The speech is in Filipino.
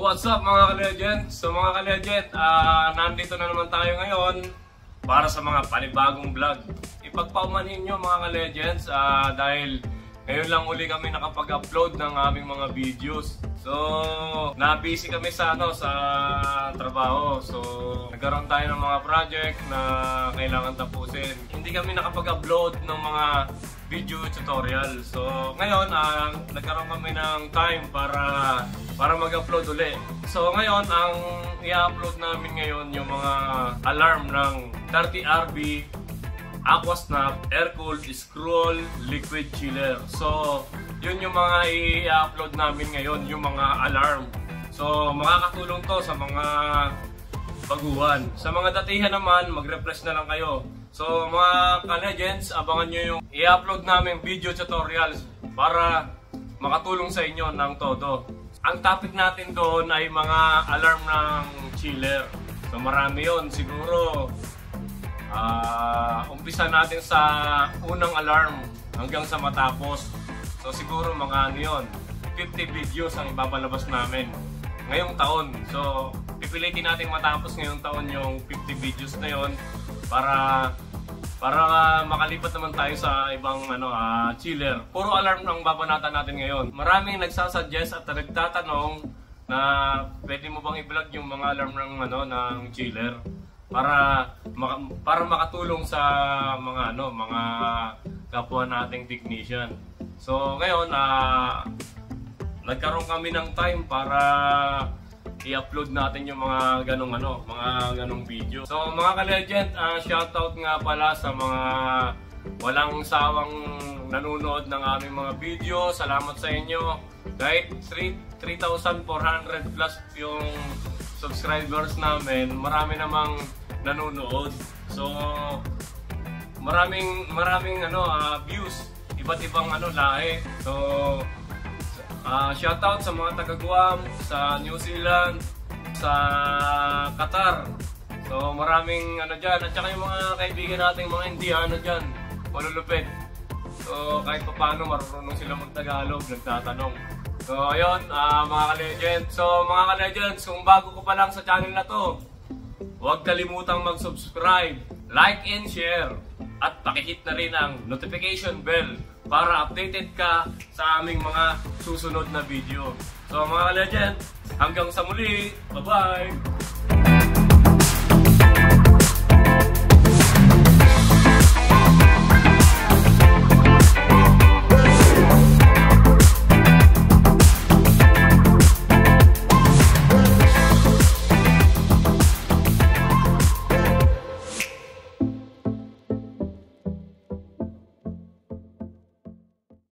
So what's up mga ka-legend? So mga ka-legend, nandito na naman tayo ngayon para sa mga panibagong vlog. Ipagpaumanhin nyo mga ka-legends dahil ngayon lang uli kami nakapag-upload ng aming mga videos. So na-busy kami sa trabaho. So nagkaroon tayo ng mga project na kailangan tapusin. Hindi kami nakapag-upload ng mga video tutorial. So ngayon nagkaroon kami ng time para mag-upload uli. So ngayon ang i-upload namin ngayon yung mga alarm ng 30RB Aquasnap Air-Cooled Scroll Liquid Chiller. So yun yung mga i-upload namin ngayon, yung mga alarm. So makakatulong to sa mga baguhan. Sa mga datihan naman, mag-refresh na lang kayo. So mga ka-legends, abangan nyo yung i-upload namin video tutorials para makatulong sa inyo ng todo. Ang topic natin doon ay mga alarm ng chiller. So marami yun. Siguro umpisa natin sa unang alarm hanggang sa matapos. So siguro mga 50 videos ang ibabalabas namin ngayong taon. So pipilitin natin matapos ngayong taon yung 50 videos na yon para makalipat naman tayo sa ibang chiller. Puro alarm ang babanatan natin ngayon. Maraming nagsasuggest at nagtatanong na pwede mo bang i-vlog yung mga alarm ng chiller para makatulong sa mga kapwa nating technician. So ngayon nagkaroon kami ng time para i-upload natin yung mga ganong video. So mga ka-legend, shoutout nga pala sa mga walang sawang nanonood ng aming mga video. Salamat sa inyo. Kahit 3,400 plus yung subscribers namin, marami namang nanonood. So maraming views, iba't ibang lahi. So shoutout sa mga taga Guam, sa New Zealand, sa Qatar. So maraming dyan. At saka yung mga kaibigan nating mga Indiano dyan, malulupit. So kahit pa paano marunong sila mag-Tagalog, nagtatanong. So ayun mga ka-legend. So mga ka-legend, kung bago ko pa lang sa channel na to, huwag kalimutang mag-subscribe, like and share, at pakihit na rin ang notification bell para updated ka sa aming mga susunod na video. So mga ka-legend, hanggang sa muli, bye-bye!